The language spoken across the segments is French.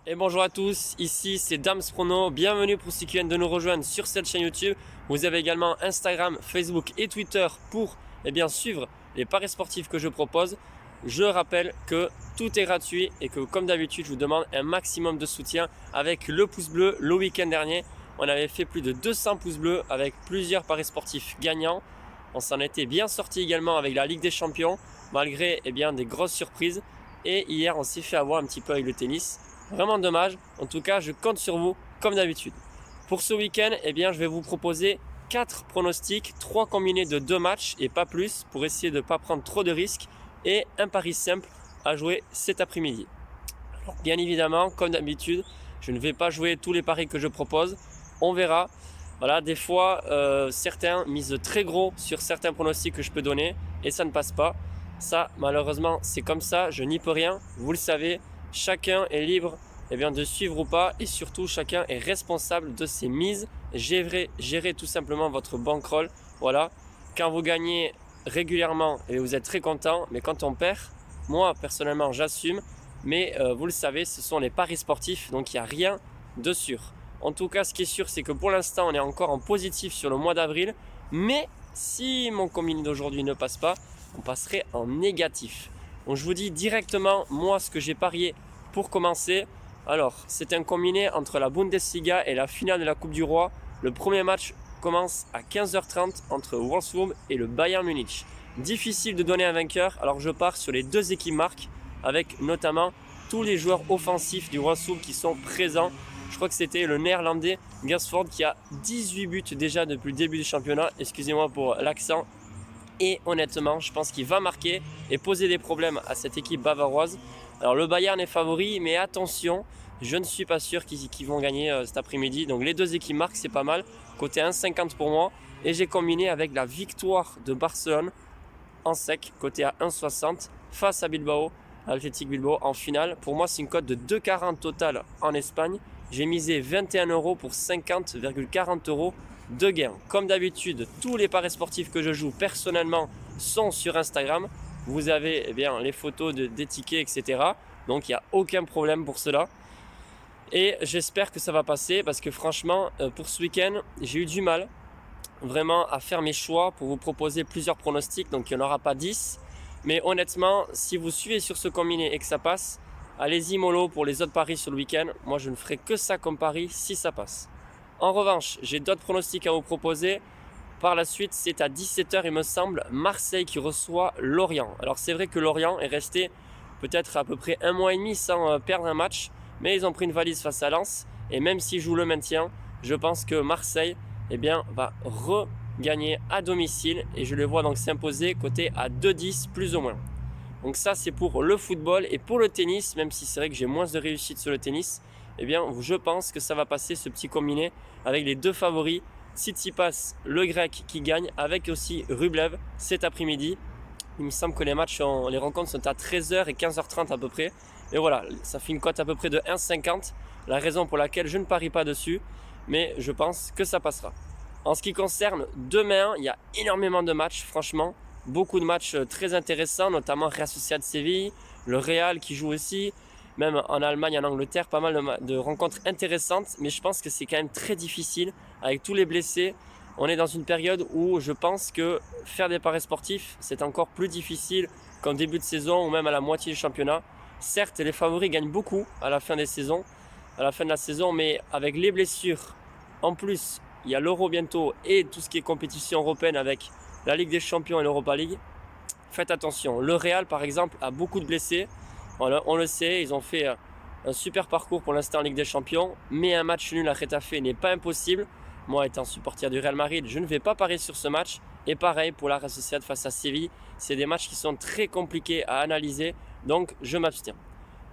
Et bonjour à tous, ici c'est Dams Prono, bienvenue pour ceux qui viennent de nous rejoindre sur cette chaîne YouTube. Vous avez également Instagram, Facebook et Twitter pour suivre les paris sportifs que je propose. Je rappelle que tout est gratuit et que comme d'habitude je vous demande un maximum de soutien avec le pouce bleu. Le week-end dernier on avait fait plus de 200 pouces bleus avec plusieurs paris sportifs gagnants. On s'en était bien sorti également avec la Ligue des Champions malgré des grosses surprises. Et hier on s'est fait avoir un petit peu avec le tennis. Vraiment dommage, en tout cas je compte sur vous comme d'habitude. Pour ce week-end, je vais vous proposer 4 pronostics, 3 combinés de 2 matchs et pas plus pour essayer de ne pas prendre trop de risques et un pari simple à jouer cet après-midi. Alors, bien évidemment, comme d'habitude, je ne vais pas jouer tous les paris que je propose, on verra. Voilà, des fois, certains misent très gros sur certains pronostics que je peux donner et ça ne passe pas. Ça, malheureusement, c'est comme ça, je n'y peux rien, vous le savez. Chacun est libre de suivre ou pas et surtout chacun est responsable de ses mises. Gérez tout simplement votre bankroll. Voilà, quand vous gagnez régulièrement vous êtes très content, mais quand on perd, moi personnellement j'assume, mais vous le savez, ce sont les paris sportifs, donc il n'y a rien de sûr. En tout cas, ce qui est sûr, c'est que pour l'instant on est encore en positif sur le mois d'avril, mais si mon combiné d'aujourd'hui ne passe pas, on passerait en négatif. Donc je vous dis directement, moi, ce que j'ai parié pour commencer. Alors, c'est un combiné entre la Bundesliga et la finale de la Coupe du Roi. Le premier match commence à 15h30 entre Wolfsburg et le Bayern Munich. Difficile de donner un vainqueur, alors je pars sur les deux équipes marques, avec notamment tous les joueurs offensifs du Wolfsburg qui sont présents. Je crois que c'était le néerlandais Gersford qui a 18 buts déjà depuis le début du championnat. Excusez-moi pour l'accent. Et honnêtement, je pense qu'il va marquer et poser des problèmes à cette équipe bavaroise. Alors le Bayern est favori, mais attention, je ne suis pas sûr qu'ils vont gagner cet après-midi. Donc les deux équipes marquent, c'est pas mal. Côté 1,50 pour moi. Et j'ai combiné avec la victoire de Barcelone en sec, côté à 1,60 face à Bilbao, Athletic Bilbao en finale. Pour moi, c'est une cote de 2,40 total en Espagne. J'ai misé 21 € pour 50,40 € de gain. Comme d'habitude, tous les paris sportifs que je joue personnellement sont sur Instagram. Vous avez les photos des tickets, etc. Donc il n'y a aucun problème pour cela. Et j'espère que ça va passer parce que franchement, pour ce week-end, j'ai eu du mal vraiment à faire mes choix pour vous proposer plusieurs pronostics. Donc il n'y en aura pas 10. Mais honnêtement, si vous suivez sur ce combiné et que ça passe, allez-y mollo pour les autres paris sur le week-end. Moi, je ne ferai que ça comme pari si ça passe. En revanche, j'ai d'autres pronostics à vous proposer. Par la suite, c'est à 17h, il me semble, Marseille qui reçoit Lorient. Alors c'est vrai que Lorient est resté peut-être à peu près un mois et demi sans perdre un match, mais ils ont pris une valise face à Lens. Et même s'ils jouent le maintien, je pense que Marseille va regagner à domicile. Et je les vois donc s'imposer côté à 2,10 plus ou moins. Donc ça, c'est pour le football. Et pour le tennis, même si c'est vrai que j'ai moins de réussite sur le tennis, je pense que ça va passer ce petit combiné avec les deux favoris. Tsitsipas, le grec qui gagne, avec aussi Rublev cet après-midi. Il me semble que les rencontres sont à 13h et 15h30 à peu près. Et voilà, ça fait une cote à peu près de 1,50. La raison pour laquelle je ne parie pas dessus, mais je pense que ça passera. En ce qui concerne demain, il y a énormément de matchs, franchement. Beaucoup de matchs très intéressants, notamment Real Sociedad Séville, le Real qui joue aussi. Même en Allemagne, en Angleterre, pas mal de rencontres intéressantes. Mais je pense que c'est quand même très difficile avec tous les blessés. On est dans une période où je pense que faire des paris sportifs, c'est encore plus difficile qu'en début de saison ou même à la moitié du championnat. Certes, les favoris gagnent beaucoup à la fin de la saison, mais avec les blessures, en plus, il y a l'Euro bientôt et tout ce qui est compétition européenne avec la Ligue des Champions et l'Europa League. Faites attention. Le Real, par exemple, a beaucoup de blessés. On le sait, ils ont fait un super parcours pour l'instant en Ligue des Champions, mais un match nul à Getafe n'est pas impossible. Moi, étant supporter du Real Madrid, je ne vais pas parier sur ce match. Et pareil pour la Real Sociedad face à Séville. C'est des matchs qui sont très compliqués à analyser, donc je m'abstiens.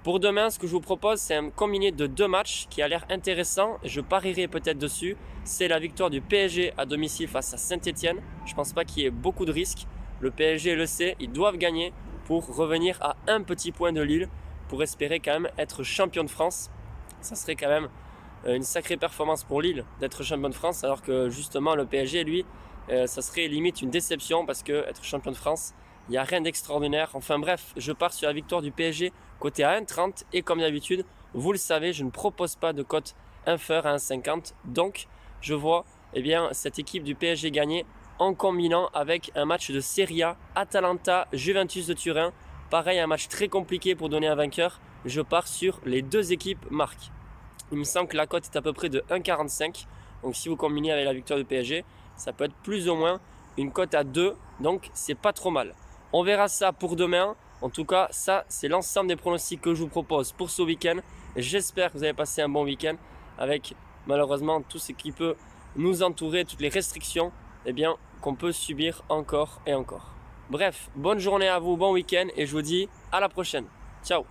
Pour demain, ce que je vous propose, c'est un combiné de deux matchs qui a l'air intéressant. Je parierai peut-être dessus. C'est la victoire du PSG à domicile face à Saint-Etienne. Je ne pense pas qu'il y ait beaucoup de risques. Le PSG le sait, ils doivent gagner pour revenir à un petit point de Lille, pour espérer quand même être champion de France. Ça serait quand même une sacrée performance pour Lille d'être champion de France, alors que justement le PSG, lui, ça serait limite une déception parce que être champion de France, il n'y a rien d'extraordinaire. Enfin bref, je pars sur la victoire du PSG coté à 1,30 et comme d'habitude, vous le savez, je ne propose pas de cote inférieure à 1,50. Donc, je vois cette équipe du PSG gagner en combinant avec un match de Serie A, Atalanta-Juventus de Turin. Pareil, un match très compliqué pour donner un vainqueur. Je pars sur les deux équipes marquent. Il me semble que la cote est à peu près de 1,45. Donc si vous combinez avec la victoire du PSG, ça peut être plus ou moins une cote à 2. Donc c'est pas trop mal. On verra ça pour demain. En tout cas, ça c'est l'ensemble des pronostics que je vous propose pour ce week-end. J'espère que vous avez passé un bon week-end avec malheureusement tout ce qui peut nous entourer, toutes les restrictions qu'on peut subir encore et encore. Bref, bonne journée à vous, bon week-end et je vous dis à la prochaine. Ciao.